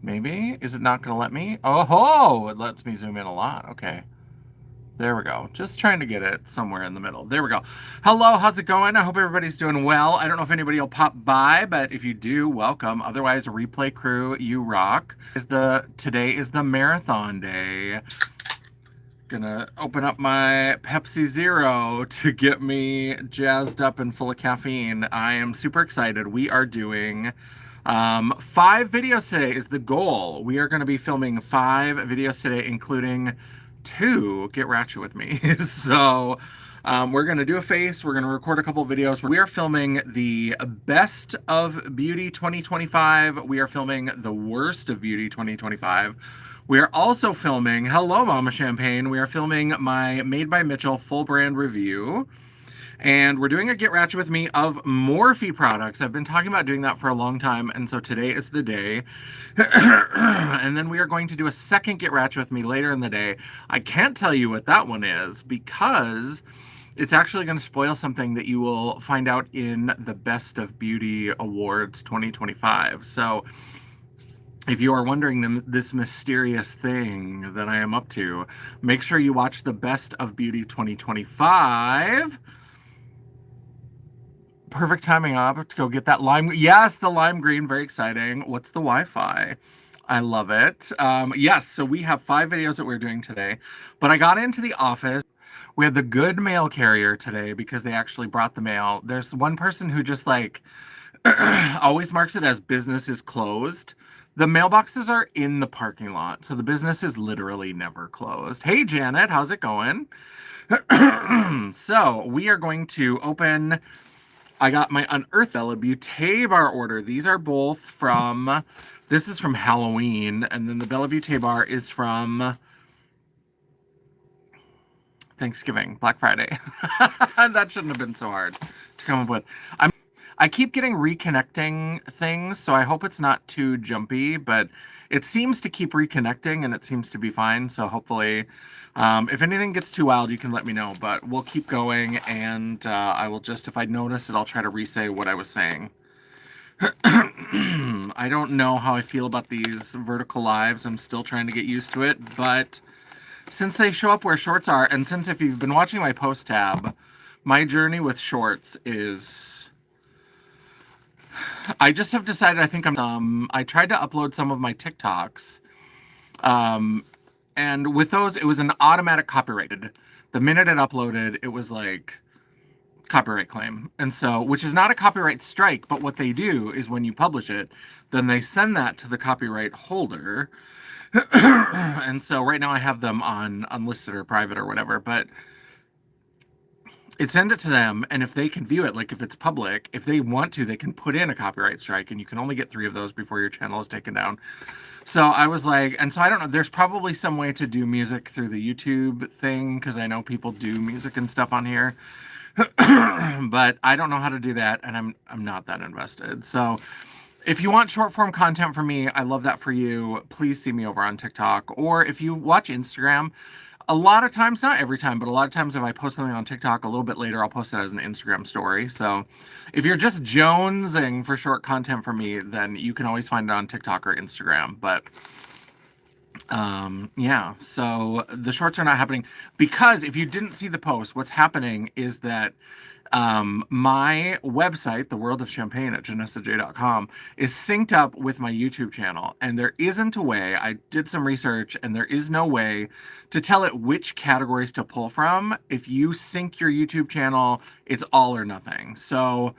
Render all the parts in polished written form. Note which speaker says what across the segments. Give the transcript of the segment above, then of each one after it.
Speaker 1: Maybe? Is it not going to let me? Oh ho! It lets me zoom in a lot. Okay. There we go. Just trying to get it somewhere in the middle. There we go. Hello, how's it going? I hope everybody's doing well. I don't know if anybody will pop by, but if you do, welcome. Otherwise, replay crew, you rock. Today is the marathon day. Gonna open up my Pepsi Zero to get me jazzed up and full of caffeine. I am super excited. We are doing 5 videos today is the goal. We are going to be filming 5 videos today, including 2 Get Ratchet With Me. So we're going to do a face. We're going to record a couple videos. We are filming the best of Beauty 2025. We are filming the worst of Beauty 2025. We are also filming, hello Mama Champagne, we are filming my Made by Mitchell full brand review. And we're doing a Get Ratchet With Me of Morphe products. I've been talking about doing that for a long time, and so today is the day. And then we are going to do a second Get Ratchet With Me later in the day. I can't tell you what that one is because it's actually going to spoil something that you will find out in the Best of Beauty Awards 2025. So if you are wondering this mysterious thing that I am up to, make sure you watch the Best of Beauty 2025. Perfect timing up to go get that lime. Yes, the lime green. Very exciting. What's the Wi-Fi? I love it. Yes, so we have 5 videos that we're doing today. But I got into the office. We had the good mail carrier today because they actually brought the mail. There's one person who just like always marks it as business is closed. The mailboxes are in the parking lot, so the business is literally never closed. Hey, Janet, how's it going? So we are going to open... I got my Unearthly Beaute bar order. These are both from... This is from Halloween, and then the Bella Beaute bar is from Thanksgiving, Black Friday. That shouldn't have been so hard to come up with. I keep getting reconnecting things, so I hope it's not too jumpy, but it seems to keep reconnecting, and it seems to be fine, so hopefully, if anything gets too wild, you can let me know, but we'll keep going, and I will just, if I notice it, I'll try to re-say what I was saying. I don't know how I feel about these vertical lives. I'm still trying to get used to it, but since they show up where shorts are, and since if you've been watching my post tab, my journey with shorts is... I just have decided I think I tried to upload some of my TikToks, and with those, it was an automatic copyrighted. The minute it uploaded, it was like, copyright claim. And so, which is not a copyright strike, but what they do is when you publish it, then they send that to the copyright holder. And so right now I have them on unlisted or private or whatever, but it sends it to them, and if they can view it, like if it's public, if they want to, they can put in a copyright strike, and you can only get 3 of those before your channel is taken down. So I was like, and so I don't know, there's probably some way to do music through the YouTube thing, because I know people do music and stuff on here. But I don't know how to do that, and I'm not that invested. So if you want short form content from me, I love that for you. Please see me over on TikTok, or if you watch Instagram, a lot of times, not every time, but a lot of times if I post something on TikTok a little bit later, I'll post it as an Instagram story. So if you're just jonesing for short content from me, then you can always find it on TikTok or Instagram. But yeah, so the shorts are not happening because if you didn't see the post, what's happening is that my website, The World of Champagne at janessaj.com, is synced up with my YouTube channel, and there isn't a way. I did some research, and there is no way to tell it which categories to pull from. If you sync your YouTube channel, it's all or nothing. So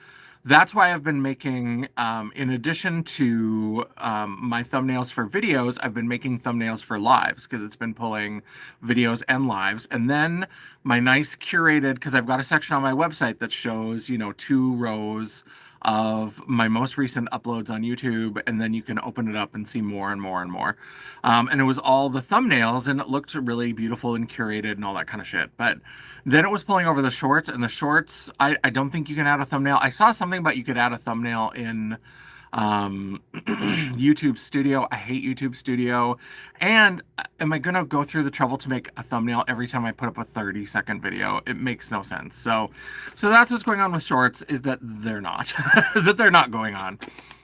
Speaker 1: that's why I've been making, in addition to my thumbnails for videos, I've been making thumbnails for lives, because it's been pulling videos and lives. And then my nice curated, because I've got a section on my website that shows, 2 rows of my most recent uploads on YouTube, and then you can open it up and see more and more and more. And it was all the thumbnails, and it looked really beautiful and curated and all that kind of shit. But then it was pulling over the shorts, and the shorts, I don't think you can add a thumbnail. I saw something about you could add a thumbnail in YouTube Studio. I hate YouTube Studio. And am I going to go through the trouble to make a thumbnail every time I put up a 30-second video? It makes no sense. So that's what's going on with shorts, is that they're not. Is that they're not going on.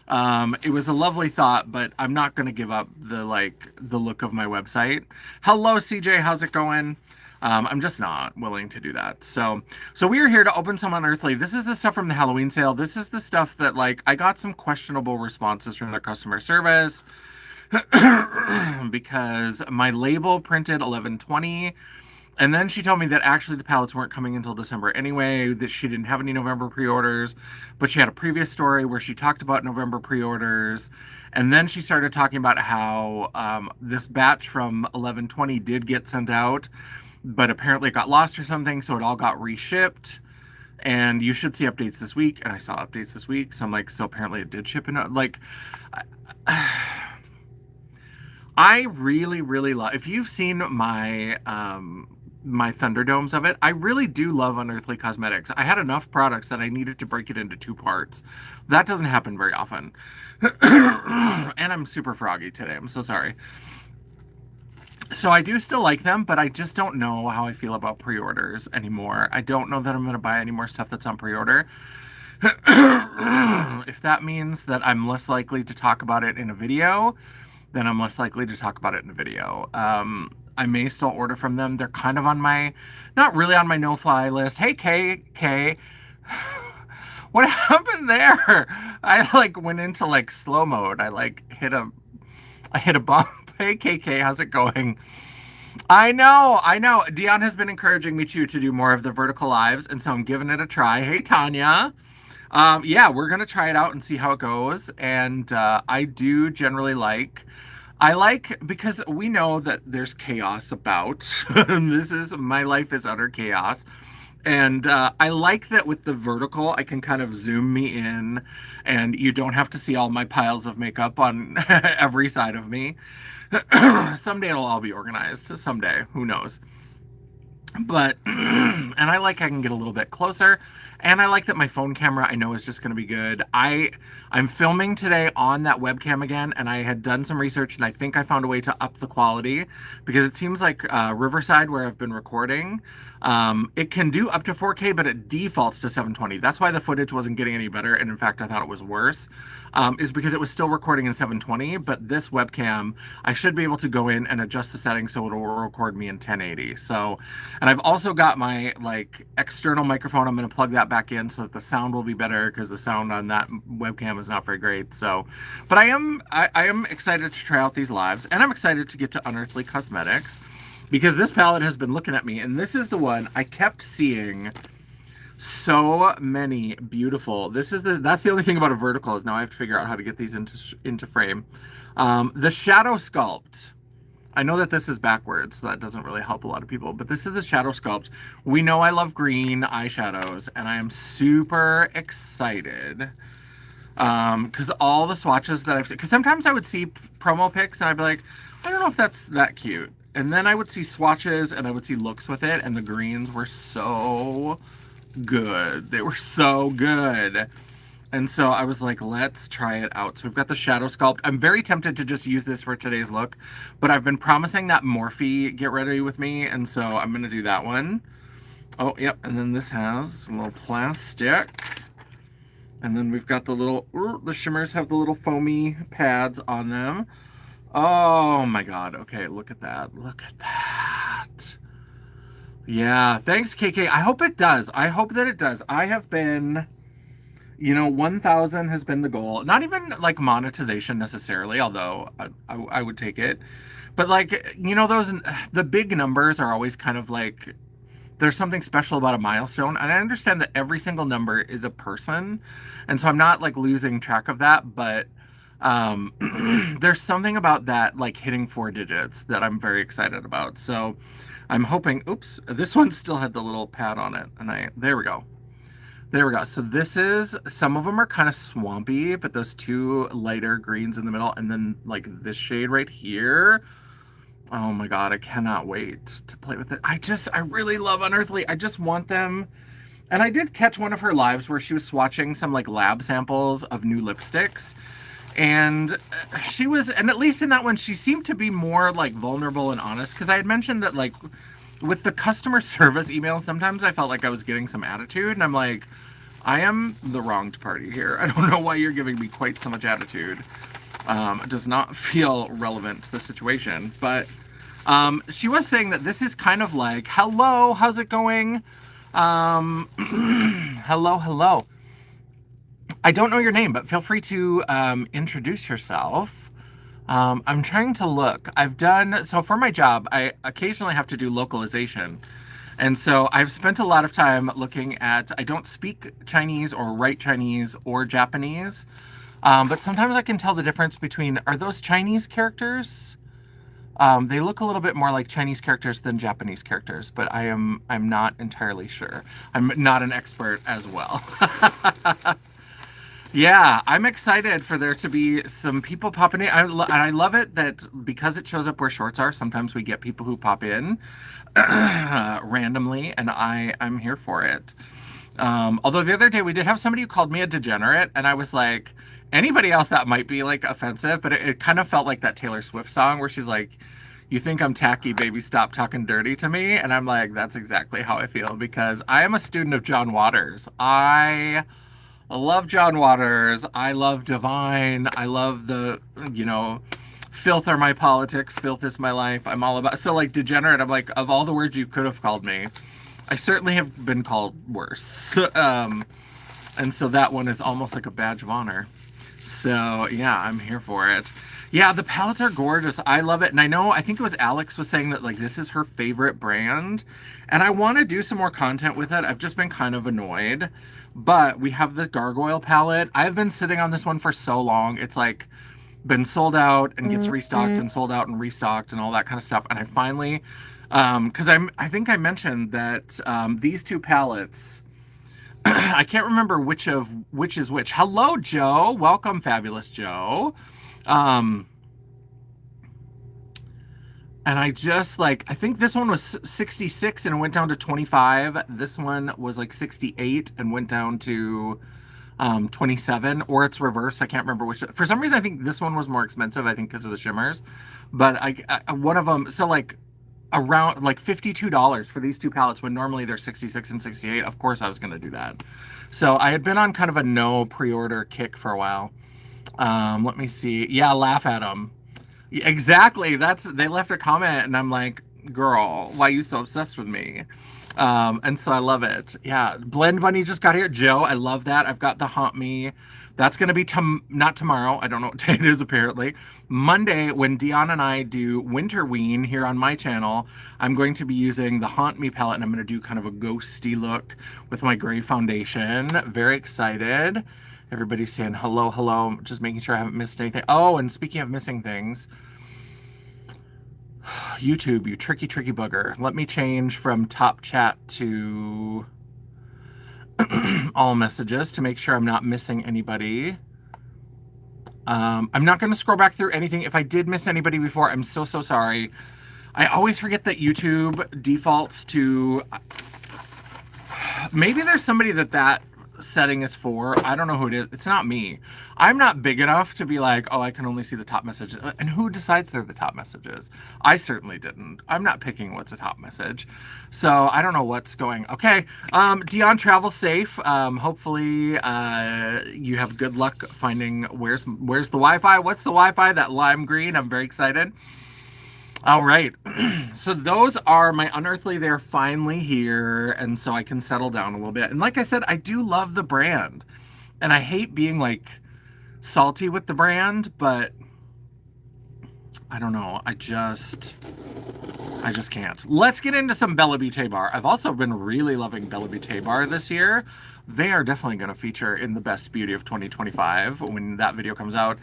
Speaker 1: It was a lovely thought, but I'm not going to give up the look of my website. Hello, CJ. How's it going? I'm just not willing to do that. So we are here to open some Unearthly. This is the stuff from the Halloween sale. This is the stuff that I got some questionable responses from their customer service because my label printed 11/20. And then she told me that actually the pallets weren't coming until December anyway, that she didn't have any November pre-orders, but she had a previous story where she talked about November pre-orders. And then she started talking about how this batch from 11/20 did get sent out, but apparently it got lost or something, so it all got reshipped. And you should see updates this week. And I saw updates this week, so I'm like, so apparently it did ship. And I really, really love, if you've seen my my Thunderdomes of it, I really do love Unearthly Cosmetics. I had enough products that I needed to break it into 2 parts. That doesn't happen very often. And I'm super froggy today. I'm so sorry. So I do still like them, but I just don't know how I feel about pre-orders anymore. I don't know that I'm going to buy any more stuff that's on pre-order. If that means that I'm less likely to talk about it in a video, then I'm less likely to talk about it in a video. I may still order from them. They're kind of on my, not really on my no-fly list. Hey, Kay. What happened there? I went into slow mode. I hit a bump. Hey, KK, how's it going? I know. Dion has been encouraging me to do more of the vertical lives, and so I'm giving it a try. Hey, Tanya. Yeah, we're going to try it out and see how it goes. And I do generally because we know that there's chaos about. My life is utter chaos. And I like that with the vertical, I can kind of zoom me in and you don't have to see all my piles of makeup on every side of me. Someday it'll all be organized. Someday, who knows? But, and I can get a little bit closer. And I like that my phone camera, I know, is just going to be good. I'm filming today on that webcam again, and I had done some research, and I think I found a way to up the quality, because it seems like Riverside, where I've been recording, it can do up to 4K, but it defaults to 720. That's why the footage wasn't getting any better, and in fact, I thought it was worse, is because it was still recording in 720, but this webcam, I should be able to go in and adjust the settings so it'll record me in 1080. So, and I've also got my external microphone. I'm going to plug that back in so that the sound will be better, because the sound on that webcam is not very great. So, but I am excited to try out these lives, and I'm excited to get to Unearthly Cosmetics, because this palette has been looking at me, and this is the one I kept seeing so many beautiful. That's the only thing about a vertical, is now I have to figure out how to get these into frame. The Shadow Sculpt. I know that this is backwards, so that doesn't really help a lot of people, but this is the Shadow Sculpt. We know I love green eyeshadows, and I am super excited. Because all the swatches that I've seen, because sometimes I would see promo pics, and I'd be like, I don't know if that's that cute. And then I would see swatches, and I would see looks with it, and the greens were so good. They were so good. And so I was like, let's try it out. So we've got the Shadow Sculpt. I'm very tempted to just use this for today's look, but I've been promising that Morphe get ready with me, and so I'm going to do that one. Oh, yep. And then this has a little plastic. And then we've got the shimmers have the little foamy pads on them. Oh my God. Okay, look at that. Look at that. Yeah, thanks, KK. I hope it does. I hope that it does. I have been... 1,000 has been the goal. Not even monetization necessarily, although I would take it. But the big numbers are always kind of there's something special about a milestone. And I understand that every single number is a person. And so I'm not losing track of that. But there's something about that hitting 4 digits that I'm very excited about. So I'm hoping, oops, this one still had the little pad on it. And there we go. There we go. So some of them are kind of swampy, but those 2 lighter greens in the middle, and then this shade right here. Oh my God, I cannot wait to play with it. I really love Unearthly. I just want them. And I did catch one of her lives where she was swatching some lab samples of new lipsticks. And she was, and at least in that one, she seemed to be more vulnerable and honest. Because I had mentioned that with the customer service email, sometimes I felt like I was getting some attitude, and I'm like, I am the wronged party here. I don't know why you're giving me quite so much attitude. It does not feel relevant to the situation. But she was saying that this is kind of like, hello, how's it going? Hello. I don't know your name, but feel free to introduce yourself. I'm trying to look. So for my job, I occasionally have to do localization. And so I've spent a lot of time looking at, I don't speak Chinese or write Chinese or Japanese, but sometimes I can tell the difference between, are those Chinese characters? They look a little bit more like Chinese characters than Japanese characters, but I'm not entirely sure. I'm not an expert as well. Yeah, I'm excited for there to be some people popping in. And I love it that because it shows up where shorts are, sometimes we get people who pop in randomly, and I'm here for it. Although the other day we did have somebody who called me a degenerate, and I was like, anybody else that might be like offensive, but it kind of felt like that Taylor Swift song where she's like, you think I'm tacky, baby, stop talking dirty to me. And I'm like, that's exactly how I feel, because I am a student of John Waters. I love John Waters. I love Divine. I love the, filth are my politics. Filth is my life. I'm all about, so like degenerate, I'm like, of all the words you could have called me, I certainly have been called worse. And so that one is almost like a badge of honor. So yeah, I'm here for it. Yeah, the palettes are gorgeous. I love it. And I think it was Alex was saying that like this is her favorite brand. And I want to do some more content with it. I've just been kind of annoyed. But we have the Gargoyle palette. I've been sitting on this one for so long. It's like been sold out and gets restocked and sold out and restocked and all that kind of stuff. And I finally, because I think I mentioned that these two palettes, I can't remember which is which. Hello, Joe. Welcome, fabulous Joe. And I just I think this one was 66 and it went down to 25. This one was like 68 and went down to 27, or it's reverse. I can't remember which. For some reason, I think this one was more expensive, I think because of the shimmers. But one of them, so like around like $52 for these two palettes when normally they're 66 and 68. Of course I was going to do that. So I had been on kind of a no pre-order kick for a while. Let me see. Yeah, laugh at them. Exactly. They left a comment and I'm like, girl, why are you so obsessed with me? And so I love it. Yeah. Blend Bunny just got here. Joe, I love that. I've got the Haunt Me. That's going to be not tomorrow. I don't know what day it is, apparently. Monday, when Dion and I do Winterween here on my channel, I'm going to be using the Haunt Me palette, and I'm going to do kind of a ghosty look with my gray foundation. Very excited. Everybody's saying hello, hello. Just making sure I haven't missed anything. Oh, and speaking of missing things, YouTube, you tricky, tricky bugger. Let me change from top chat to all messages to make sure I'm not missing anybody. I'm not going to scroll back through anything. If I did miss anybody before, I'm so sorry. I always forget that YouTube defaults to... Maybe there's somebody that setting is for. I don't know who it is. It's not me. I'm not big enough to be like, oh, I can only see the top messages. And who decides they're the top messages? I certainly didn't. I'm not picking what's a top message. So I don't know what's going. Okay. Dion, travel safe. Hopefully you have good luck finding where's the Wi-Fi. What's the Wi-Fi? That lime green. I'm very excited. All right. So those are my Unearthly. They're finally here, and so I can settle down a little bit. And like I said, I do love the brand, and I hate being like salty with the brand, but I don't know. I just can't. Let's get into some Bella Beaute Bar. I've also been really loving Bella Beaute Bar this year. They are definitely going to feature in the best beauty of 2025 when that video comes out.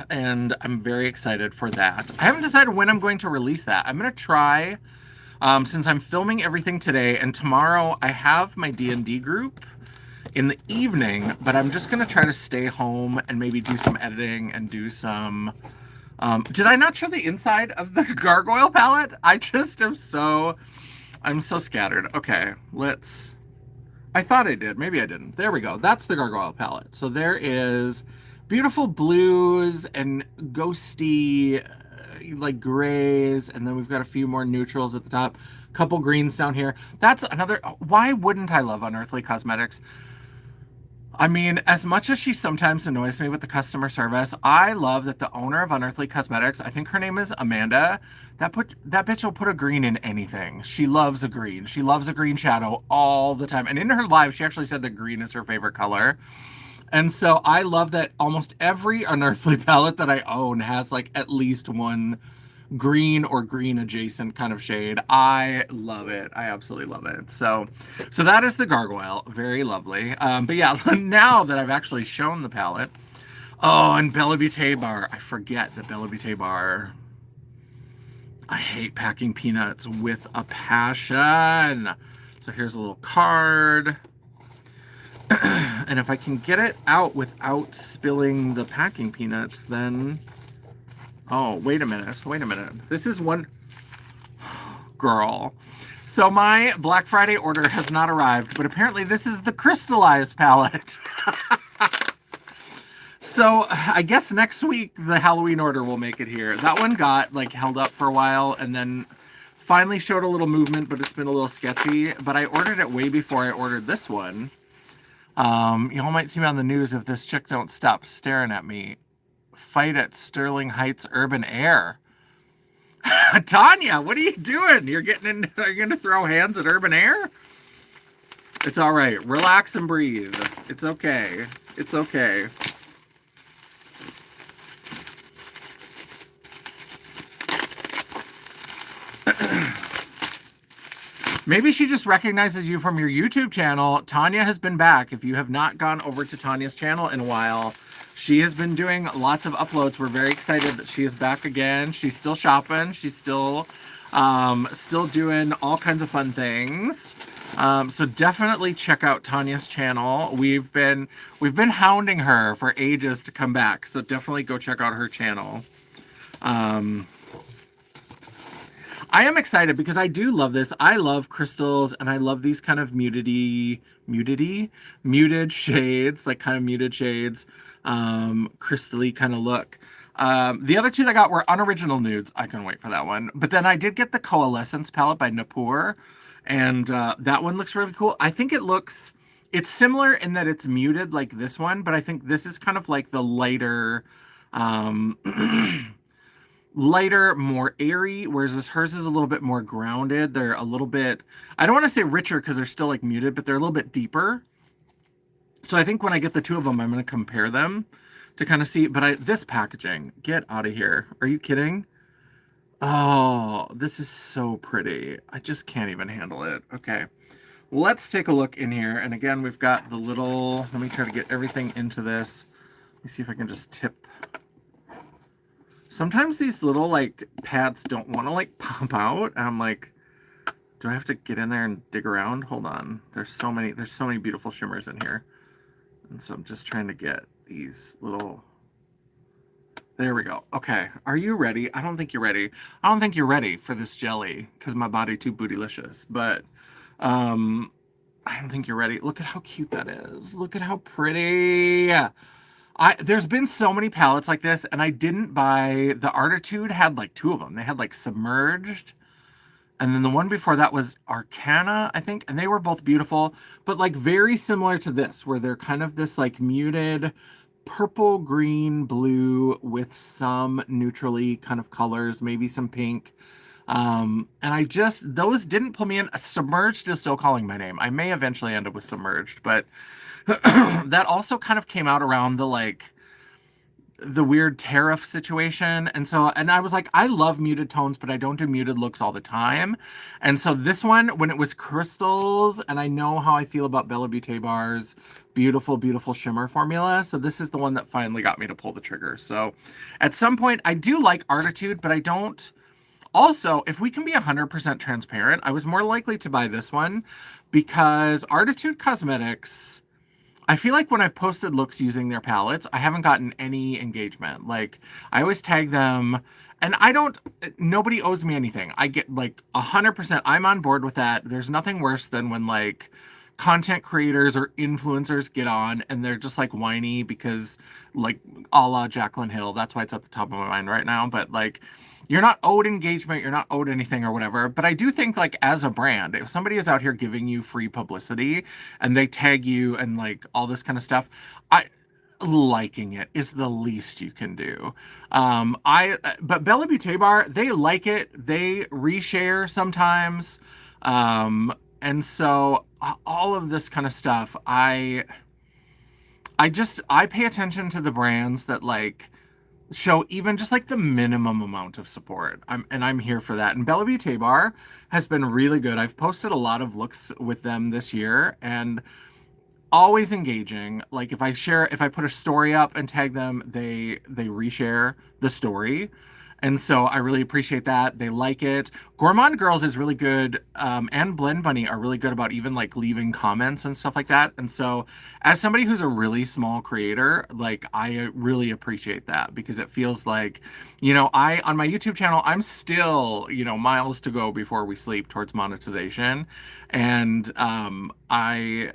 Speaker 1: And I'm very excited for that. I haven't decided when I'm going to release that. I'm going to try, since I'm filming everything today, and tomorrow I have my D&D group in the evening, but I'm just going to try to stay home and maybe do some editing and do some... did I not show the inside of the Gargoyle palette? I just am I'm so scattered. Okay, I thought I did. Maybe I didn't. There we go. That's the Gargoyle palette. So there is... beautiful blues and ghosty like grays, and then we've got a few more neutrals at the top, a couple greens down here. That's another, why wouldn't I love Unearthly Cosmetics? I mean, as much as she sometimes annoys me with the customer service, I love that the owner of Unearthly Cosmetics, I think her name is Amanda, that bitch will put a green in anything. She loves a green. She loves a green shadow all the time. And in her live, she actually said that green is her favorite color. And so I love that almost every Unearthly palette that I own has like at least one green or green adjacent kind of shade. I love it. I absolutely love it. So that is the Gargoyle. Very lovely. But yeah, now that I've actually shown the palette. Oh, and Bella Beaute bar. I forget the Bella Beaute bar. I hate packing peanuts with a passion. So here's a little card. And if I can get it out without spilling the packing peanuts, then... Oh, wait a minute. Wait a minute. This is one... Girl. So my Black Friday order has not arrived, but apparently this is the Crystalize palette. So I guess next week the Halloween order will make it here. That one got like held up for a while and then finally showed a little movement, but it's been a little sketchy. But I ordered it way before I ordered this one. Y'all might see me on the news if this chick don't stop staring at me. Fight at Sterling Heights Urban Air. Tanya, what are you doing? Are you gonna throw hands at Urban Air? It's all right. Relax and breathe. It's okay. It's okay. Maybe she just recognizes you from your YouTube channel. Tanya has been back. If you have not gone over to Tanya's channel in a while, she has been doing lots of uploads. We're very excited that she is back again. She's still shopping. She's still doing all kinds of fun things. So definitely check out Tanya's channel. We've been hounding her for ages to come back. So definitely go check out her channel. I am excited because I do love this. I love crystals and I love these kind of muted shades, like kind of muted shades, crystally kind of look. The other two that I got were unoriginal nudes. I couldn't wait for that one. But then I did get the Coalescence palette by Napur, and that one looks really cool. I think it's similar in that it's muted like this one, but I think this is kind of like the lighter, lighter, more airy, whereas hers is a little bit more grounded. They're a little bit, I don't want to say richer because they're still like muted, but they're a little bit deeper. So I think when I get the two of them, I'm going to compare them to kind of see. But this packaging, get out of here. Are you kidding? Oh, this is so pretty. I just can't even handle it. Okay, let's take a look in here. And again, we've got the little, let me try to get everything into this. Let me see if I can just tip. Sometimes these little like pads don't want to like pop out. And I'm like, do I have to get in there and dig around? Hold on. There's so many beautiful shimmers in here. And so I'm just trying to get these little, there we go. Okay. Are you ready? I don't think you're ready. I don't think you're ready for this jelly because my body too bootylicious, but I don't think you're ready. Look at how cute that is. Look at how pretty. There's been so many palettes like this, and I didn't buy, the Artitude had like two of them. They had like Submerged, and then the one before that was Arcana, I think, and they were both beautiful, but like very similar to this, where they're kind of this like muted purple, green, blue with some neutrally kind of colors, maybe some pink. And those didn't pull me in. Submerged is still calling my name. I may eventually end up with Submerged, but that also kind of came out around the weird tariff situation. And I was like, I love muted tones, but I don't do muted looks all the time. And so this one, when it was crystals, and I know how I feel about Bella Beaute bars, beautiful, beautiful shimmer formula. So this is the one that finally got me to pull the trigger. So at some point, I do like Artitude, but I don't. Also, if we can be 100% transparent, I was more likely to buy this one because Artitude Cosmetics, I feel like when I've posted looks using their palettes, I haven't gotten any engagement. Like, I always tag them, and nobody owes me anything. I get, like, 100%, I'm on board with that. There's nothing worse than when, like, content creators or influencers get on, and they're just, like, whiny because, like, a la Jaclyn Hill. That's why it's at the top of my mind right now. But, like, you're not owed engagement, you're not owed anything or whatever. But I do think, like, as a brand, if somebody is out here giving you free publicity and they tag you and like all this kind of stuff, I liking it is the least you can do. But Bella Beaute Bar, they like it. They reshare sometimes. And so all of this kind of stuff, I pay attention to the brands that like show even just like the minimum amount of support. I'm here for that. And Bella Beaute Bar has been really good. I've posted a lot of looks with them this year and always engaging. Like if I put a story up and tag them, they reshare the story. And so I really appreciate that. They like it. Gourmand Girls is really good, and Blend Bunny are really good about even like leaving comments and stuff like that. And so as somebody who's a really small creator, like I really appreciate that because it feels like, on my YouTube channel, I'm still, miles to go before we sleep towards monetization. And I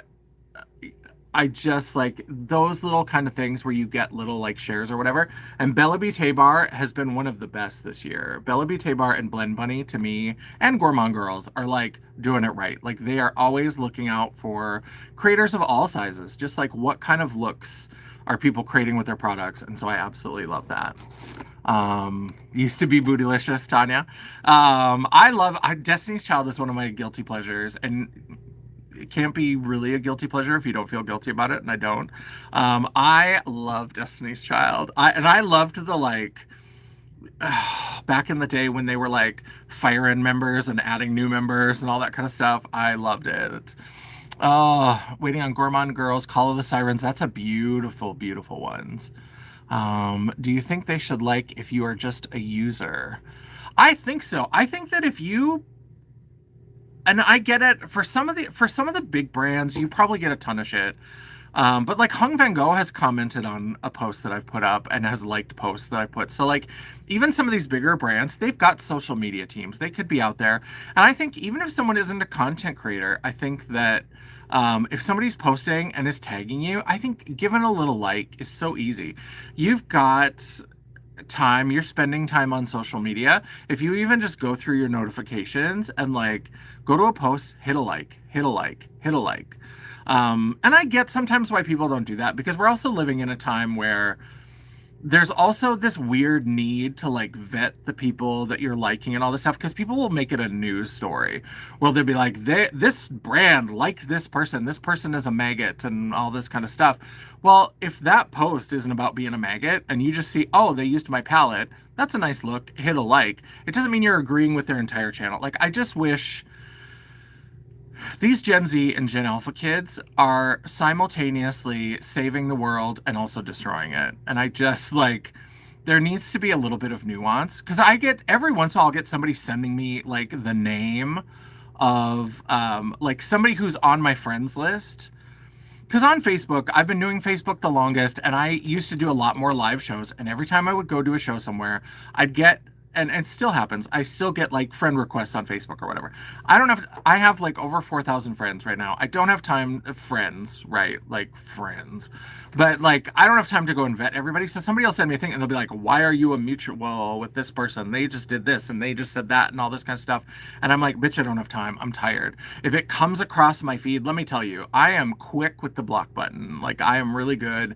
Speaker 1: just like those little kind of things where you get little like shares or whatever. And Bella Beaute Bar has been one of the best this year. Bella Beaute Bar and Blend Bunny to me and Gourmand Girls are like doing it right. Like they are always looking out for creators of all sizes, just like what kind of looks are people creating with their products. And so I absolutely love that. Used to be Bootylicious, Tanya. Destiny's Child is one of my guilty pleasures, and it can't be really a guilty pleasure if you don't feel guilty about it, and I don't. I love Destiny's Child. I loved the like back in the day when they were like firing members and adding new members and all that kind of stuff. I loved it. Oh, Waiting on Gourmand Girls, Call of the Sirens. That's a beautiful, beautiful ones. Do you think they should like if you are just a user? I think so. I think that if you, and I get it, for some of the big brands, you probably get a ton of shit. But like Hung Van Gogh has commented on a post that I've put up and has liked posts that I put. So like even some of these bigger brands, they've got social media teams. They could be out there. And I think even if someone isn't a content creator, I think that if somebody's posting and is tagging you, I think giving a little like is so easy. You've got time, you're spending time on social media. If you even just go through your notifications and like go to a post, hit a like, hit a like, hit a like. And I get sometimes why people don't do that, because we're also living in a time where there's also this weird need to like vet the people that you're liking and all this stuff, because people will make it a news story. Well, they'll be like, this brand liked this person is a maggot and all this kind of stuff. Well, if that post isn't about being a maggot and you just see, oh, they used my palette, that's a nice look, hit a like. It doesn't mean you're agreeing with their entire channel. Like, I just wish these Gen Z and Gen Alpha kids are simultaneously saving the world and also destroying it. And I just like, there needs to be a little bit of nuance, because I get every once in a while I'll get somebody sending me like the name of like somebody who's on my friends list. Because on Facebook, I've been doing Facebook the longest, and I used to do a lot more live shows. And every time I would go to a show somewhere, I'd get, and it still happens, I still get like friend requests on Facebook or whatever. I have like over 4,000 friends right now. I don't have time, friends, right? Like friends. But like, I don't have time to go and vet everybody. So somebody will send me a thing and they'll be like, why are you a mutual with this person? They just did this and they just said that and all this kind of stuff. And I'm like, bitch, I don't have time. I'm tired. If it comes across my feed, let me tell you, I am quick with the block button. Like, I am really good.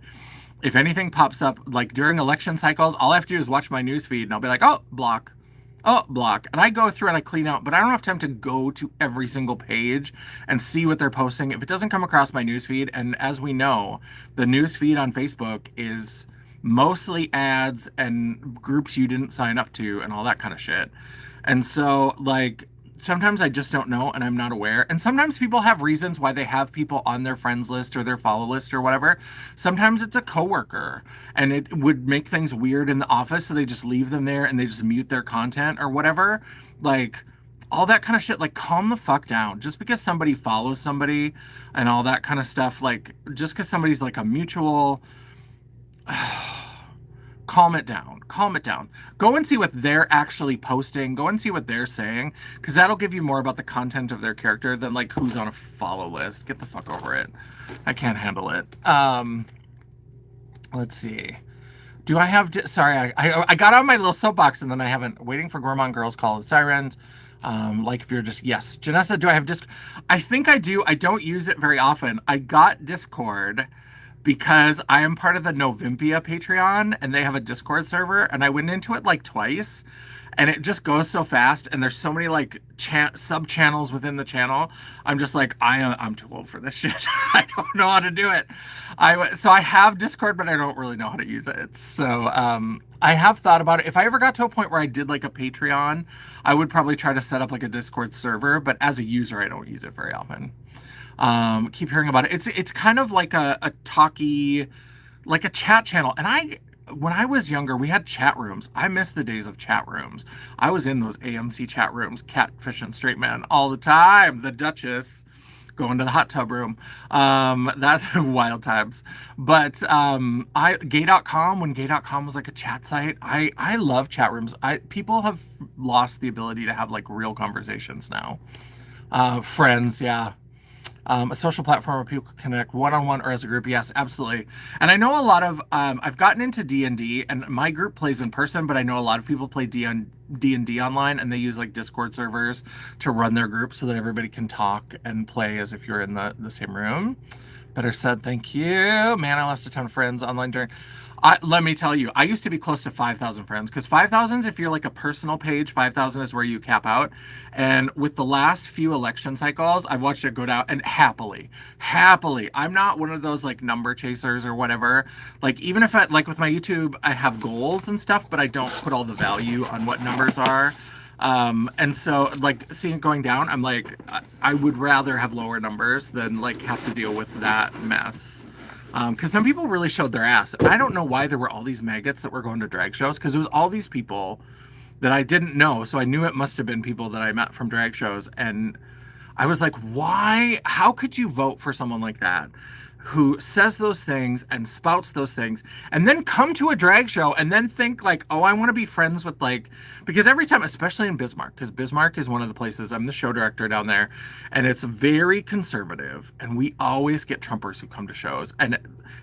Speaker 1: If anything pops up, like during election cycles, all I have to do is watch my news feed and I'll be like, oh, block. Oh, block. And I go through and I clean out, but I don't have time to go to every single page and see what they're posting if it doesn't come across my news feed. And as we know, the news feed on Facebook is mostly ads and groups you didn't sign up to and all that kind of shit. And so, like, sometimes I just don't know and I'm not aware. And sometimes people have reasons why they have people on their friends list or their follow list or whatever. Sometimes it's a coworker and it would make things weird in the office, so they just leave them there and they just mute their content or whatever. Like, all that kind of shit. Like, calm the fuck down. Just because somebody follows somebody and all that kind of stuff, like, just because somebody's like a mutual... calm it down. Calm it down. Go and see what they're actually posting. Go and see what they're saying, because that'll give you more about the content of their character than like who's on a follow list. Get the fuck over it. I can't handle it. Let's see. Do I have? Sorry, I got on my little soapbox and then I haven't. Waiting for Gourmand Girls Call the Sirens. Like if you're just yes, Janessa. Do I have Discord? I think I do. I don't use it very often. I got Discord because I am part of the Novimpia Patreon and they have a Discord server and I went into it like twice and it just goes so fast and there's so many like sub channels within the channel. I'm just like I'm too old for this shit. I don't know how to do it. So I have Discord but I don't really know how to use it. So I have thought about it. If I ever got to a point where I did like a Patreon, I would probably try to set up like a Discord server, but as a user I don't use it very often. Keep hearing about it. It's kind of like a talky, like a chat channel. And when I was younger, we had chat rooms. I miss the days of chat rooms. I was in those AMC chat rooms, Catfish and Straight Man all the time. The Duchess going to the hot tub room. That's wild times. But gay.com, when gay.com was like a chat site, I love chat rooms. People have lost the ability to have like real conversations now. Friends, yeah. A social platform where people connect one-on-one or as a group. Yes, absolutely. And I know a lot of, I've gotten into D&D and my group plays in person, but I know a lot of people play D&D online and they use like Discord servers to run their group so that everybody can talk and play as if you're in the same room. Better said, thank you. Man, I lost a ton of friends online during... let me tell you, I used to be close to 5,000 friends because 5,000 if you're like a personal page, 5,000 is where you cap out. And with the last few election cycles, I've watched it go down and happily, I'm not one of those like number chasers or whatever. Like even if like with my YouTube, I have goals and stuff, but I don't put all the value on what numbers are. And so like seeing it going down, I'm like, I would rather have lower numbers than like have to deal with that mess. Because some people really showed their ass. I don't know why there were all these maggots that were going to drag shows, because it was all these people that I didn't know. So I knew it must have been people that I met from drag shows. And I was like, why? How could you vote for someone like that who says those things and spouts those things and then come to a drag show and then think like, oh, I want to be friends with like, because every time, especially in Bismarck, because Bismarck is one of the places, I'm the show director down there and it's very conservative and we always get Trumpers who come to shows. And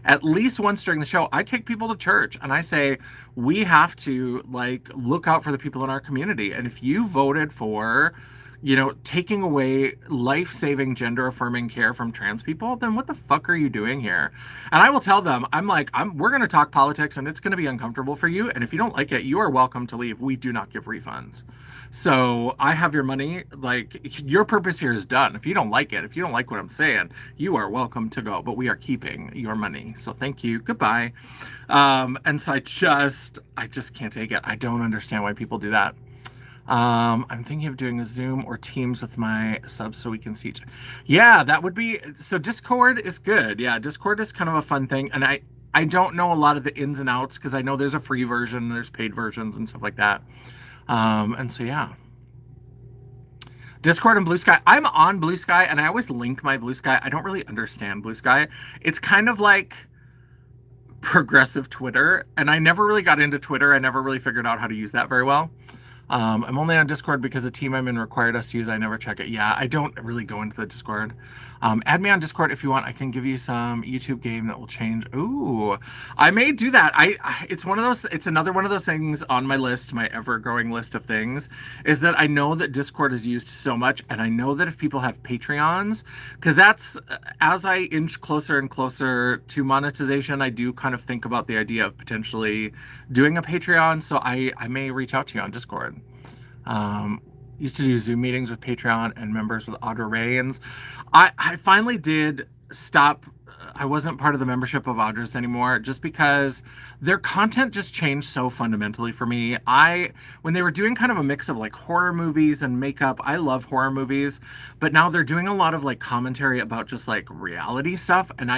Speaker 1: at least once during the show, I take people to church and I say, we have to like look out for the people in our community. And if you voted for, you know, taking away life-saving gender-affirming care from trans people, then what the fuck are you doing here? And I will tell them, I'm like, we're going to talk politics and it's going to be uncomfortable for you. And if you don't like it, you are welcome to leave. We do not give refunds. So I have your money. Like, your purpose here is done. If you don't like it, if you don't like what I'm saying, you are welcome to go. But we are keeping your money. So thank you. Goodbye. And so I just can't take it. I don't understand why people do that. I'm thinking of doing a Zoom or Teams with my subs so we can see each other. Yeah, that would be... So Discord is good. Yeah, Discord is kind of a fun thing. And I don't know a lot of the ins and outs because I know there's a free version, there's paid versions and stuff like that. And so, yeah. Discord and Bluesky. I'm on Bluesky and I always link my Bluesky. I don't really understand Bluesky. It's kind of like progressive Twitter. And I never really got into Twitter. I never really figured out how to use that very well. I'm only on Discord because the team I'm in required us to use. I never check it. Yeah, I don't really go into the Discord. Add me on Discord if you want. I can give you some YouTube game that will change. Ooh, I may do that. It's one of those. It's another one of those things on my list, my ever-growing list of things, is that I know that Discord is used so much, and I know that if people have Patreons, because that's as I inch closer and closer to monetization, I do kind of think about the idea of potentially doing a Patreon. So I may reach out to you on Discord. Used to do Zoom meetings with Patreon and members with Audra Rains. I finally did stop. I wasn't part of the membership of Audra's anymore just because their content just changed so fundamentally for me. When they were doing kind of a mix of like horror movies and makeup, I love horror movies, but now they're doing a lot of like commentary about just like reality stuff and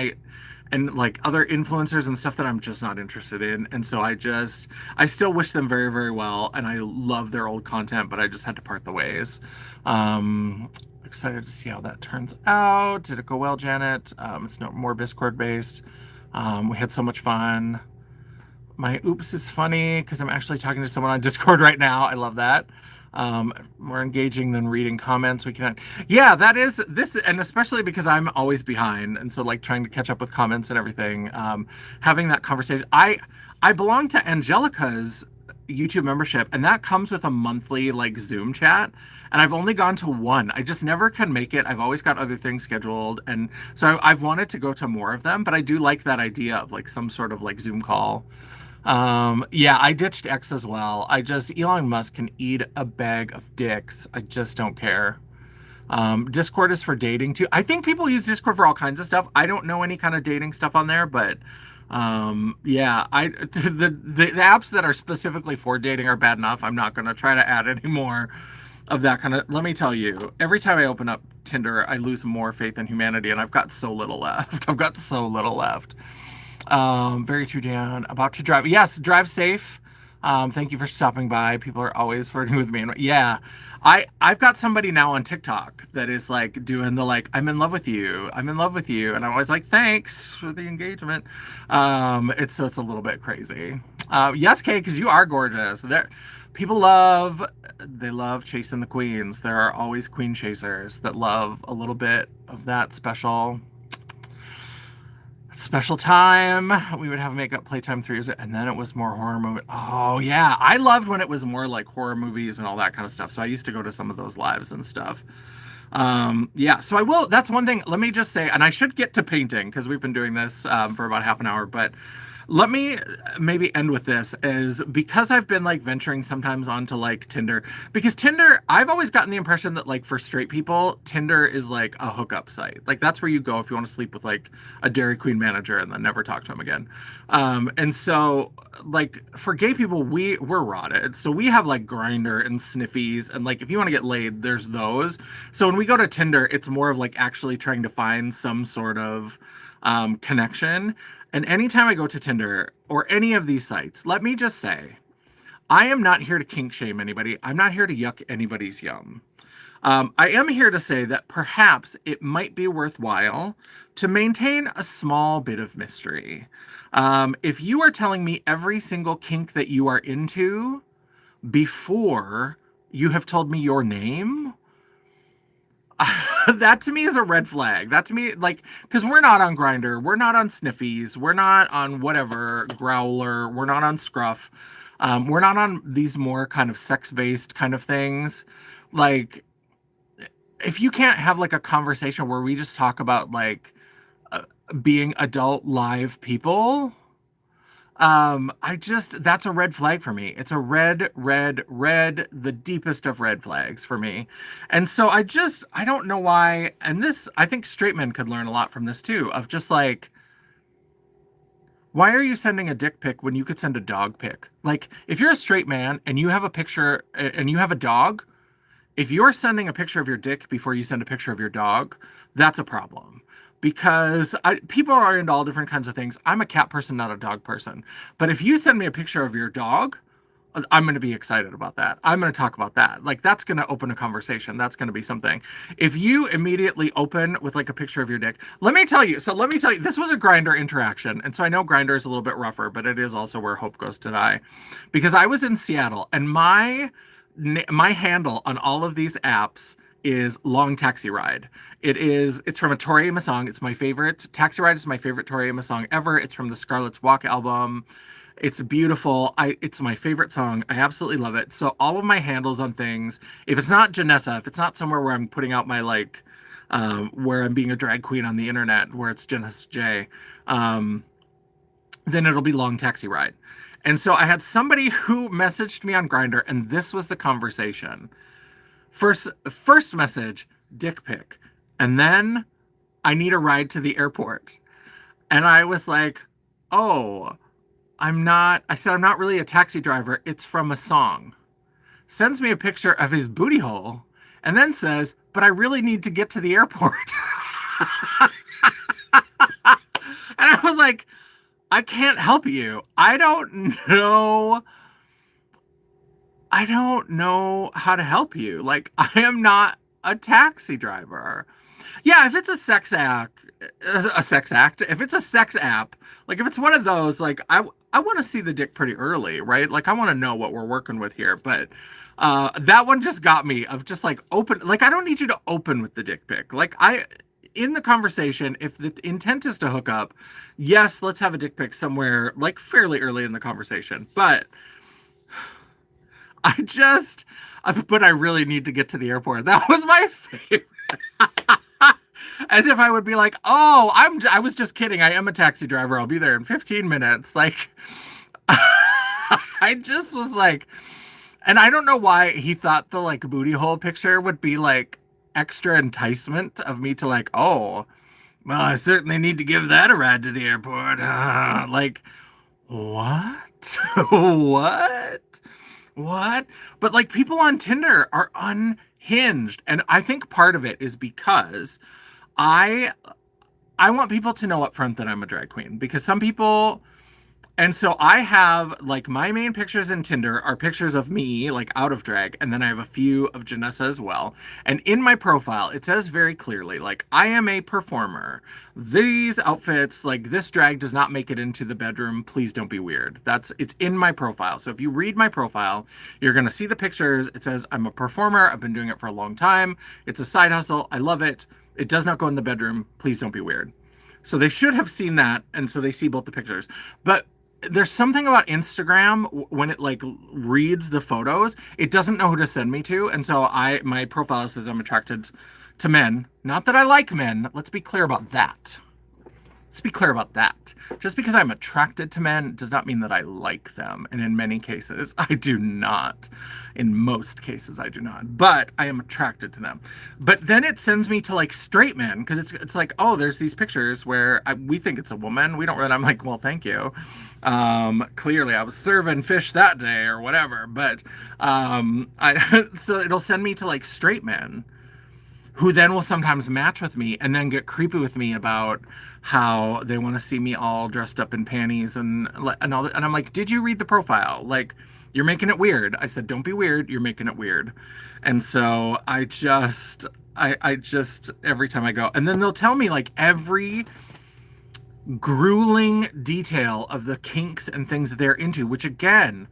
Speaker 1: like other influencers and stuff that I'm just not interested in. And so I still wish them very, very well. And I love their old content, but I just had to part the ways. Excited to see how that turns out. Did it go well, Janet? It's no more Discord based. We had so much fun. My oops is funny because I'm actually talking to someone on Discord right now. I love that. More engaging than reading comments. Yeah, that is this, and especially because I'm always behind, and so like trying to catch up with comments and everything. Having that conversation, I belong to Angelica's YouTube membership, and that comes with a monthly like Zoom chat. And I've only gone to one. I just never can make it. I've always got other things scheduled, and so I've wanted to go to more of them. But I do like that idea of like some sort of like Zoom call. Yeah, I ditched X as well. I just Elon Musk can eat a bag of dicks. I just don't care. Discord is for dating too. I think people use Discord for all kinds of stuff. I don't know any kind of dating stuff on there, but yeah, the apps that are specifically for dating are bad enough. I'm not going to try to add any more of that kind of. Let me tell you, every time I open up Tinder, I lose more faith in humanity, and I've got so little left. I've got so little left. Very true, Dan. About to drive. Yes, drive safe. Thank you for stopping by. People are always flirting with me. And yeah, I've got somebody now on TikTok that is like doing the like, I'm in love with you. I'm in love with you. And I'm always like, thanks for the engagement. It's a little bit crazy. Yes, Kay, because you are gorgeous. People they love chasing the queens. There are always queen chasers that love a little bit of that special time. We would have makeup playtime 3 years, and then it was more horror movie. Oh yeah, I loved when it was more like horror movies and all that kind of stuff. So I used to go to some of those lives and stuff. Yeah, so I will. That's one thing. Let me just say, and I should get to painting because we've been doing this for about half an hour, but let me maybe end with this is because I've been like venturing sometimes onto like Tinder, because Tinder, I've always gotten the impression that like for straight people, Tinder is like a hookup site. Like that's where you go if you want to sleep with like a Dairy Queen manager and then never talk to him again. And so like for gay people, we're rotted. So we have like Grindr and Sniffies, and like if you want to get laid, there's those. So when we go to Tinder, it's more of like actually trying to find some sort of connection. And anytime I go to Tinder or any of these sites, let me just say, I am not here to kink shame anybody. I'm not here to yuck anybody's yum. I am here to say that perhaps it might be worthwhile to maintain a small bit of mystery. If you are telling me every single kink that you are into before you have told me your name, that to me is a red flag. That to me, like, because we're not on Grindr, we're not on Sniffies, we're not on whatever, Growler, we're not on Scruff, we're not on these more kind of sex-based kind of things. Like, if you can't have like a conversation where we just talk about like being adult live people, that's a red flag for me. It's a red, the deepest of red flags for me. And so I don't know why. And this, I think straight men could learn a lot from this too, of just like, why are you sending a dick pic when you could send a dog pic? Like, if you're a straight man and you have a picture and you have a dog, if you're sending a picture of your dick before you send a picture of your dog, that's a problem. Because people are into all different kinds of things. I'm a cat person, not a dog person. But if you send me a picture of your dog, I'm going to be excited about that. I'm going to talk about that. Like, that's going to open a conversation. That's going to be something. If you immediately open with like a picture of your dick, let me tell you, this was a Grindr interaction. And so I know Grindr is a little bit rougher, but it is also where hope goes to die. Because I was in Seattle, and my handle on all of these apps is Long Taxi Ride. It's from a Tori Amos song. It's my favorite. Taxi Ride is my favorite Tori Amos song ever. It's from the Scarlet's Walk album. It's beautiful. It's my favorite song. I absolutely love it. So all of my handles on things, if it's not Janessa, if it's not somewhere where I'm putting out my like, where I'm being a drag queen on the internet, where it's Janessa J, then it'll be Long Taxi Ride. And so I had somebody who messaged me on Grindr, and this was the conversation. First message, dick pic. And then, I need a ride to the airport. And I was like, oh, I said, I'm not really a taxi driver. It's from a song. Sends me a picture of his booty hole. And then says, but I really need to get to the airport. And I was like, I can't help you. I don't know how to help you. Like, I am not a taxi driver. Yeah, if it's a sex act, if it's a sex app, like if it's one of those, like I want to see the dick pretty early, right? Like I want to know what we're working with here. But that one just got me of just like open, like I don't need you to open with the dick pic. Like in the conversation, if the intent is to hook up, yes, let's have a dick pic somewhere like fairly early in the conversation. But but I really need to get to the airport. That was my favorite. As if I would be like, oh, I was just kidding. I am a taxi driver. I'll be there in 15 minutes. Like, I just was like, and I don't know why he thought the like booty hole picture would be like extra enticement of me to like, oh, well, I certainly need to give that a ride to the airport. Like, what? What? But like people on Tinder are unhinged. And I think part of it is because I want people to know up front that I'm a drag queen, because some people, and so I have like my main pictures in Tinder are pictures of me like out of drag, and then I have a few of Janessa as well. And in my profile, it says very clearly like I am a performer. These outfits, like this drag does not make it into the bedroom. Please don't be weird. It's in my profile. So if you read my profile, you're going to see the pictures. It says I'm a performer. I've been doing it for a long time. It's a side hustle. I love it. It does not go in the bedroom. Please don't be weird. So they should have seen that. And so they see both the pictures. But there's something about Instagram when it like reads the photos, it doesn't know who to send me to. And so my profile says I'm attracted to men. Not that I like men. Let's be clear about that. Let's be clear about that. Just because I'm attracted to men does not mean that I like them. And in many cases, I do not. In most cases, I do not. But I am attracted to them. But then it sends me to like straight men, because it's like, oh, there's these pictures where we think it's a woman. We don't really. I'm like, well, thank you. Clearly, I was serving fish that day or whatever. But so it'll send me to like straight men, who then will sometimes match with me and then get creepy with me about how they want to see me all dressed up in panties and all that. And I'm like, did you read the profile? Like, you're making it weird. I said, don't be weird. You're making it weird. And so I just, every time I go, and then they'll tell me like every grueling detail of the kinks and things that they're into, which again,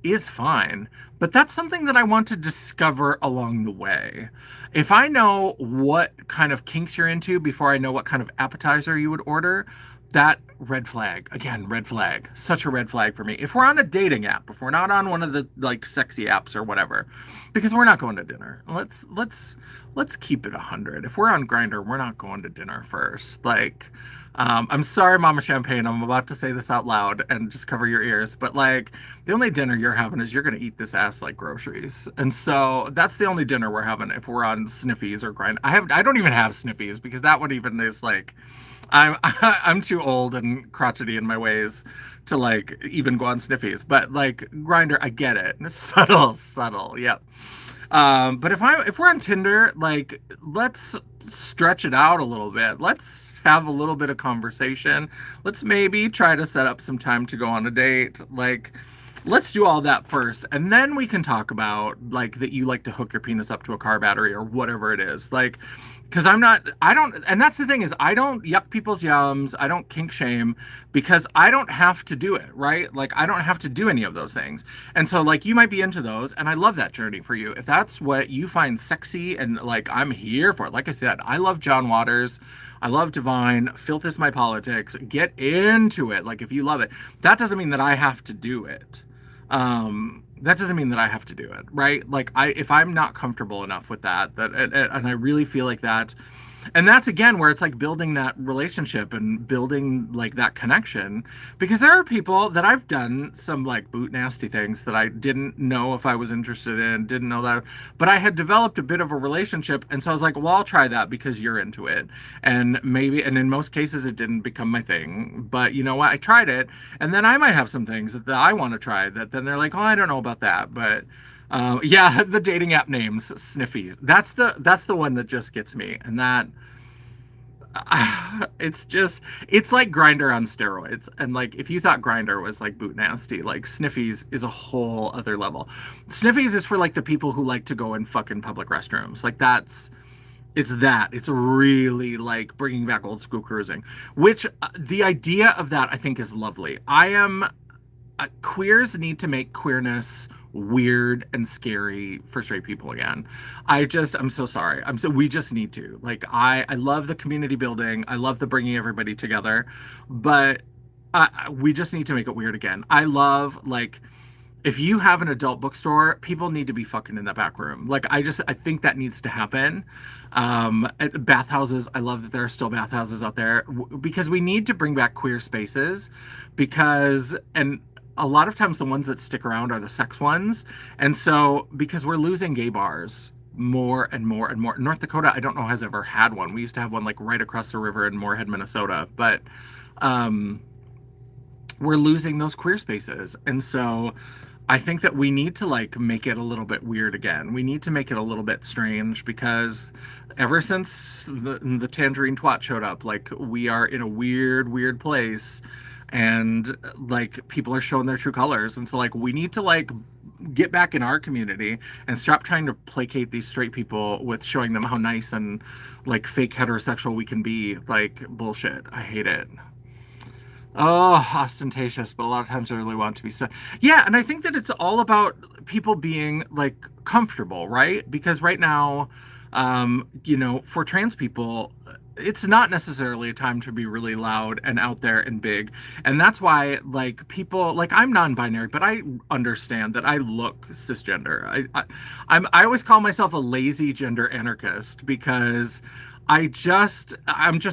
Speaker 1: is fine, but that's something that I want to discover along the way. If I know what kind of kinks you're into before I know what kind of appetizer you would order, that red flag. Again, red flag. Such a red flag for me. If we're on a dating app, if we're not on one of the like sexy apps or whatever, because we're not going to dinner. Let's keep it 100. If we're on Grindr, we're not going to dinner first. Like, I'm sorry, Mama Champagne, I'm about to say this out loud and just cover your ears, but like the only dinner you're having is you're going to eat this ass like groceries. And so that's the only dinner we're having if we're on Sniffies or Grindr. I don't even have Sniffies, because that one even is like, I'm too old and crotchety in my ways to like even go on Sniffies, but like Grindr, I get it. Subtle. Yep. But if we're on Tinder, like, let's stretch it out a little bit. Let's have a little bit of conversation. Let's maybe try to set up some time to go on a date. Like, let's do all that first, and then we can talk about like that you like to hook your penis up to a car battery or whatever it is. Like, because and that's the thing, is I don't yuck people's yums. I don't kink shame, because I don't have to do it, right? Like, I don't have to do any of those things. And so like, you might be into those, and I love that journey for you. If that's what you find sexy, and like, I'm here for it. Like I said, I love John Waters. I love Divine. Filth is my politics. Get into it. Like, if you love it, that doesn't mean that I have to do it. That doesn't mean that I have to do it, right? Like, if I'm not comfortable enough with that, and I really feel like that, and that's again where it's like building that relationship and building like that connection, because there are people that I've done some like boot nasty things that I didn't know if I was interested in, didn't know that, but I had developed a bit of a relationship, and so I was like, well, I'll try that because you're into it, and in most cases it didn't become my thing, but you know what, I tried it, and then I might have some things that I want to try that then they're like, oh, I don't know about that, but yeah, the dating app names, Sniffy. That's the one that just gets me, and that it's like Grindr on steroids. And like, if you thought Grindr was like boot nasty, like Sniffies is a whole other level. Sniffies is for like the people who like to go in fucking public restrooms. Like, it's really like bringing back old school cruising, which the idea of that I think is lovely. queers need to make queerness weird and scary for straight people again. I'm so sorry. We just need to. Like, I love the community building. I love the bringing everybody together, but we just need to make it weird again. I love, like, if you have an adult bookstore, people need to be fucking in the back room. Like, I think that needs to happen. Bathhouses, I love that there are still bathhouses out there because we need to bring back queer spaces and a lot of times the ones that stick around are the sex ones. And so, because we're losing gay bars more and more and more. North Dakota, I don't know, has ever had one. We used to have one like right across the river in Moorhead, Minnesota, but we're losing those queer spaces. And so I think that we need to like make it a little bit weird again. We need to make it a little bit strange because ever since the Tangerine Twat showed up, like we are in a weird place, and like people are showing their true colors. And so like we need to like get back in our community and stop trying to placate these straight people with showing them how nice and like fake heterosexual we can be. Like, bullshit. I hate it. Oh, ostentatious, but a lot of times I really want to be yeah, and I think that it's all about people being like comfortable, right? Because right now, for trans people, it's not necessarily a time to be really loud and out there and big. And that's why, like, people, like, I'm non-binary, but I understand that I look cisgender. I always call myself a lazy gender anarchist because I'm just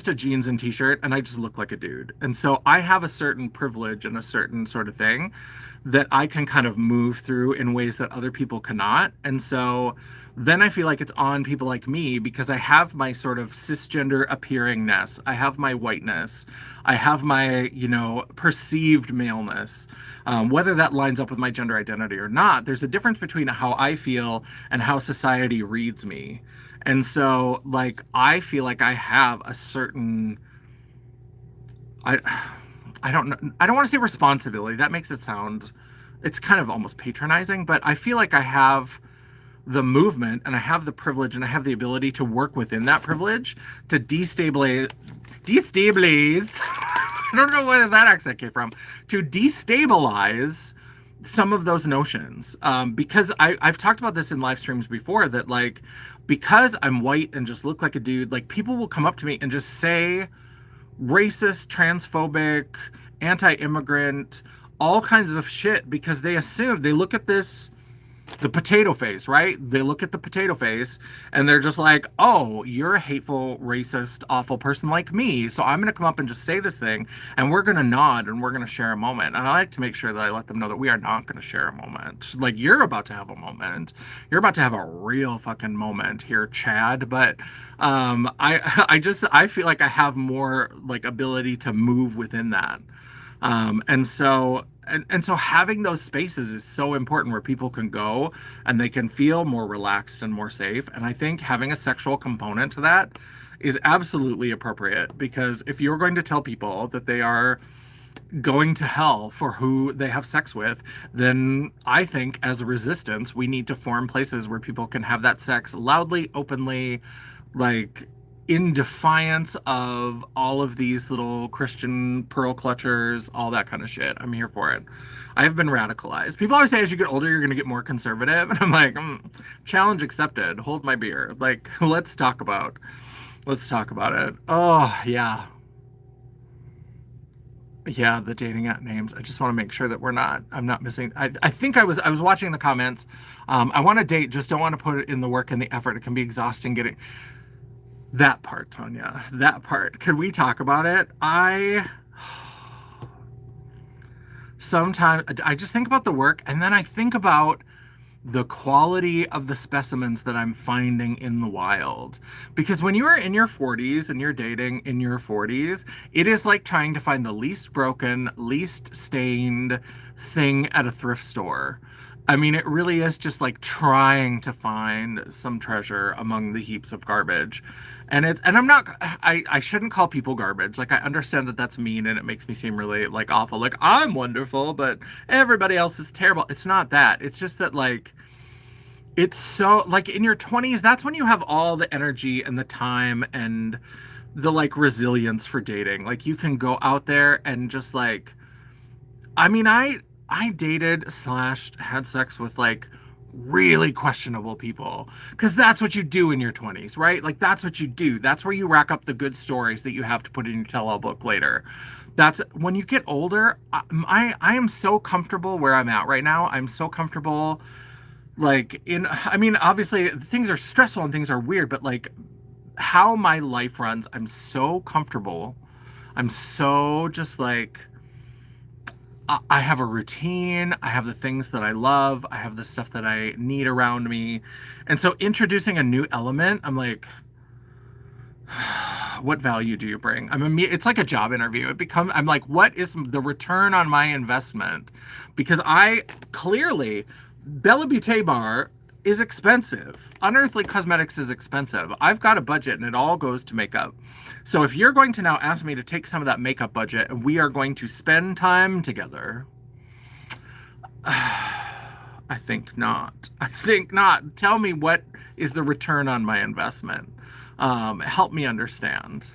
Speaker 1: a jeans and t-shirt and I just look like a dude. And so I have a certain privilege and a certain sort of thing that I can kind of move through in ways that other people cannot. And so then I feel like it's on people like me because I have my sort of cisgender appearingness. I have my whiteness. I have my, perceived maleness. Whether that lines up with my gender identity or not, there's a difference between how I feel and how society reads me. And so, like, I feel like I have a certain, I don't know, I don't want to say responsibility. That makes it sound, it's kind of almost patronizing, but I feel like I have the movement and I have the privilege and I have the ability to work within that privilege to destabilize, I don't know where that accent came from, to destabilize some of those notions. Because I've talked about this in live streams before that, like, because I'm white and just look like a dude, like, people will come up to me and just say racist, transphobic, anti-immigrant, all kinds of shit because they assume, they look at the potato face, right? They look at the potato face and they're just like, oh, you're a hateful, racist, awful person like me. So I'm going to come up and just say this thing and we're going to nod and we're going to share a moment. And I like to make sure that I let them know that we are not going to share a moment. Like, you're about to have a moment. You're about to have a real fucking moment here, Chad. But I feel like I have more like ability to move within that. And so having those spaces is so important where people can go and they can feel more relaxed and more safe. And I think having a sexual component to that is absolutely appropriate, because if you're going to tell people that they are going to hell for who they have sex with, then I think as a resistance, we need to form places where people can have that sex loudly, openly, like, in defiance of all of these little Christian pearl clutchers, all that kind of shit. I'm here for it. I have been radicalized. People always say as you get older, you're going to get more conservative. And I'm like, challenge accepted. Hold my beer. Like, let's talk about it. Oh, yeah. Yeah, the dating app names. I just want to make sure that I'm not missing. I think I was watching the comments. I want to date, just don't want to put it in the work and the effort. It can be exhausting getting that part, Tanya. That part. Could we talk about it? Sometimes I just think about the work and then I think about the quality of the specimens that I'm finding in the wild. Because when you are in your 40s and you're dating in your 40s, it is like trying to find the least broken, least stained thing at a thrift store. I mean, it really is just like trying to find some treasure among the heaps of garbage. And I shouldn't call people garbage. Like, I understand that that's mean and it makes me seem really like awful. Like, I'm wonderful, but everybody else is terrible. It's not that. It's just that, like, it's so, like, in your 20s, that's when you have all the energy and the time and the, like, resilience for dating. Like, you can go out there and just, like, I mean, I dated slash had sex with like really questionable people because that's what you do in your 20s, right? Like that's what you do. That's where you rack up the good stories that you have to put in your tell-all book later. That's when you get older. I am so comfortable where I'm at right now. I'm so comfortable, like in. I mean, obviously things are stressful and things are weird, but like how my life runs, I'm so comfortable. I'm so just like I have a routine. I have the things that I love. I have the stuff that I need around me. And so introducing a new element, I'm like, what value do you bring? It's like a job interview. I'm like, what is the return on my investment? Because I clearly, Bella Beaute bar is expensive. Unearthly Cosmetics is expensive. I've got a budget and it all goes to makeup. So if you're going to now ask me to take some of that makeup budget and we are going to spend time together, I think not. I think not. Tell me what is the return on my investment. Help me understand.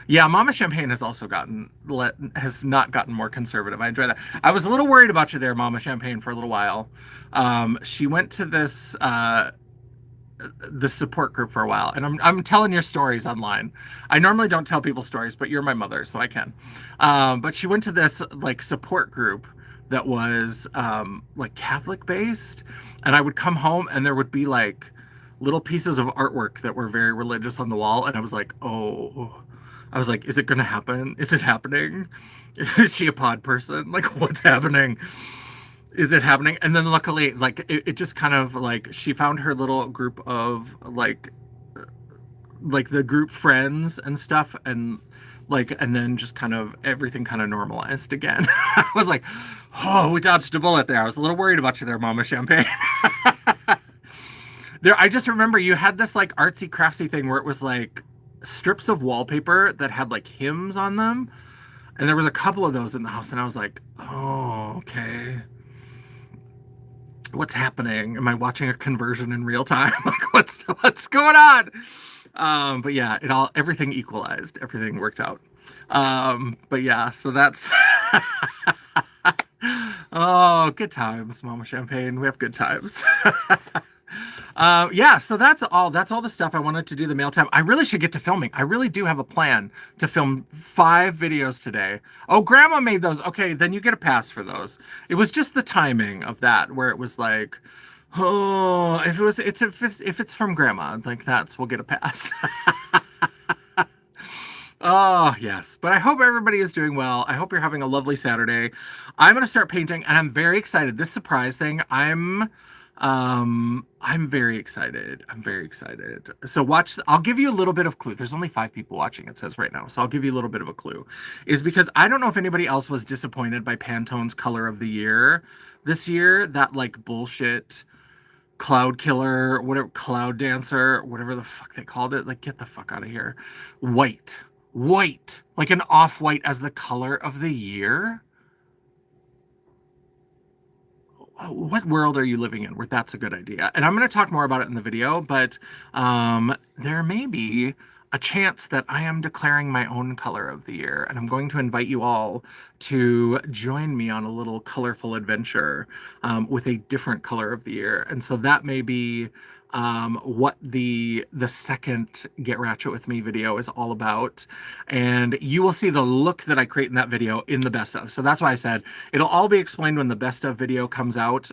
Speaker 1: Yeah, Mama Champagne has also has not gotten more conservative. I enjoy that. I was a little worried about you there, Mama Champagne, for a little while. She went to this support group for a while, and I'm telling your stories online. I normally don't tell people stories, but you're my mother, so I can. But she went to this like support group that was like Catholic based, and I would come home and there would be like little pieces of artwork that were very religious on the wall, and I was like, oh. I was like, is it gonna happen? Is it happening? Is she a pod person? Like, what's happening? Is it happening? And then luckily, like, it just kind of like she found her little group of like the group friends and stuff, and like, and then just kind of everything kind of normalized again. I was like, oh, we dodged a bullet there. I was a little worried about you there, Mama Champagne. I just remember you had this like artsy craftsy thing where it was like strips of wallpaper that had like hymns on them, and there was a couple of those in the house, and I was like, oh, okay, what's happening? Am I watching a conversion in real time? Like, what's going on? But yeah, everything equalized, everything worked out. But yeah, so that's oh, good times, Mama Champagne. We have good times. Yeah, so that's all the stuff I wanted to do the mail time. I really should get to filming. I really do have a plan to film 5 videos today. Oh, Grandma made those. Okay, then you get a pass for those. It was just the timing of that where it was like, oh, if it's from Grandma, like we'll get a pass. Oh, yes. But I hope everybody is doing well. I hope you're having a lovely Saturday. I'm going to start painting and I'm very excited. This surprise thing, I'm very excited. I'm very excited. So I'll give you a little bit of clue. There's only 5 people watching, it says right now. So I'll give you a little bit of a clue. Is because I don't know if anybody else was disappointed by Pantone's color of the year this year. That like bullshit cloud killer, whatever, cloud dancer, whatever the fuck they called it. Like, get the fuck out of here. White, like an off-white as the color of the year. What world are you living in where that's a good idea? And I'm going to talk more about it in the video, but there may be a chance that I am declaring my own color of the year, and I'm going to invite you all to join me on a little colorful adventure with a different color of the year. And so that may be what the second Get Ratchet With Me video is all about. And you will see the look that I create in that video in the best of. So that's why I said it'll all be explained when the best of video comes out.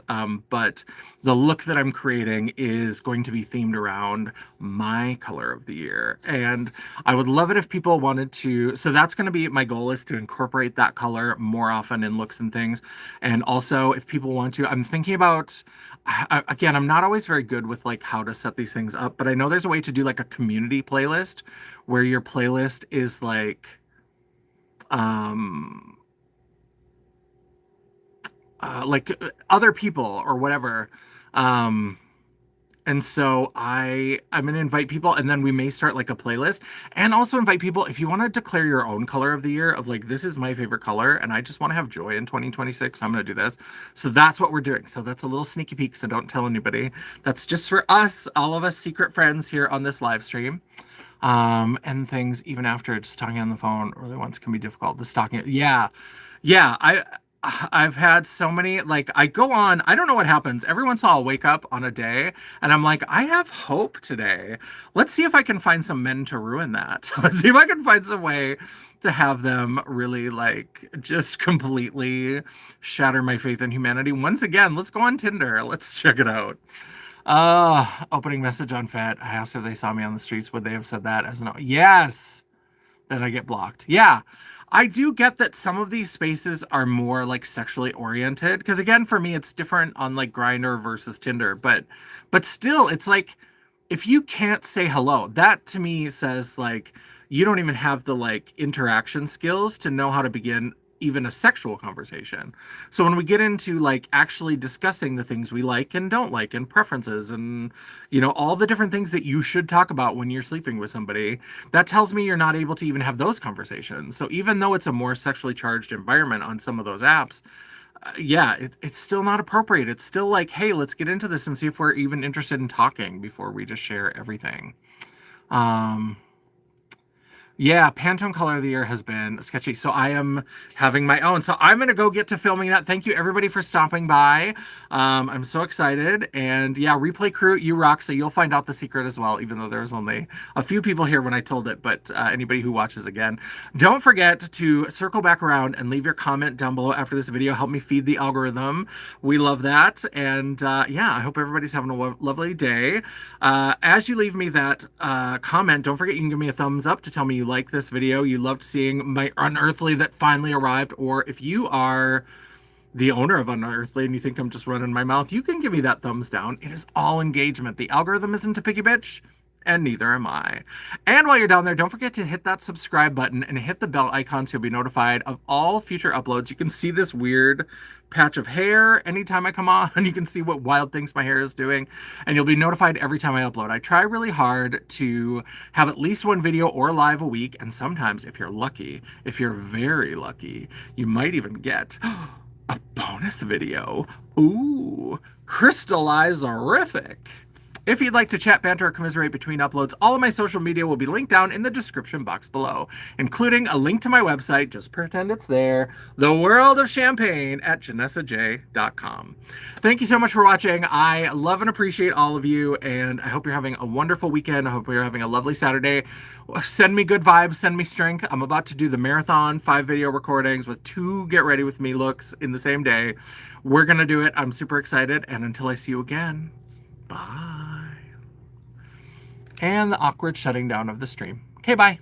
Speaker 1: But the look that I'm creating is going to be themed around my color of the year. And I would love it if people wanted to. So that's going to be my goal, is to incorporate that color more often in looks and things. And also if people want to, I'm thinking about, again, I'm not always very good with like how to set these things up, but I know there's a way to do like a community playlist where your playlist is like other people or whatever. And so I'm going to invite people, and then we may start like a playlist, and also invite people, if you want to declare your own color of the year of like, this is my favorite color and I just want to have joy in 2026, I'm going to do this. So that's what we're doing. So that's a little sneaky peek. So don't tell anybody. That's just for us, all of us secret friends here on this live stream. And things even after just talking on the phone early once can be difficult. The stalking. Yeah. I've had so many, like, I go on, I don't know what happens. Every once in a while, I'll wake up on a day and I'm like, I have hope today. Let's see if I can find some men to ruin that. Let's see if I can find some way to have them really, like, just completely shatter my faith in humanity. Once again, let's go on Tinder. Let's check it out. Opening message on Fat. I asked if they saw me on the streets. Would they have said that as no? Yes. Then I get blocked. Yeah. I do get that some of these spaces are more like sexually oriented because again for me it's different on like Grindr versus Tinder, but still it's like if you can't say hello, that to me says like you don't even have the like interaction skills to know how to begin even a sexual conversation. So when we get into like actually discussing the things we like and don't like and preferences and all the different things that you should talk about when you're sleeping with somebody, that tells me you're not able to even have those conversations. So even though it's a more sexually charged environment on some of those apps, yeah, it's still not appropriate. It's still like, hey, let's get into this and see if we're even interested in talking before we just share everything. Um, yeah, Pantone Color of the Year has been sketchy. So I am having my own. So I'm going to go get to filming that. Thank you, everybody, for stopping by. I'm so excited. And yeah, Replay Crew, you rock. So you'll find out the secret as well, even though there's only a few people here when I told it. But anybody who watches again, don't forget to circle back around and leave your comment down below after this video. Help me feed the algorithm. We love that. And yeah, I hope everybody's having a lovely day. As you leave me that comment, don't forget you can give me a thumbs up to tell me you like this video, you loved seeing my Unearthly that finally arrived, or if you are the owner of Unearthly and you think I'm just running my mouth, you can give me that thumbs down. It is all engagement. The algorithm isn't a picky bitch, and neither am I. And while you're down there, don't forget to hit that subscribe button and hit the bell icon so you'll be notified of all future uploads. You can see this weird patch of hair anytime I come on. You can see what wild things my hair is doing, and you'll be notified every time I upload. I try really hard to have at least one video or live a week, and sometimes if you're lucky, if you're very lucky, you might even get a bonus video. Ooh, Crystalize-orific. If you'd like to chat, banter, or commiserate between uploads, all of my social media will be linked down in the description box below, including a link to my website, just pretend it's there, The World of Champagne at JanessaJ.com. Thank you so much for watching. I love and appreciate all of you, and I hope you're having a wonderful weekend. I hope you're having a lovely Saturday. Send me good vibes, send me strength. I'm about to do the marathon 5 video recordings with 2 get ready with me looks in the same day. We're going to do it. I'm super excited, and until I see you again, bye. And the awkward shutting down of the stream. Okay, bye.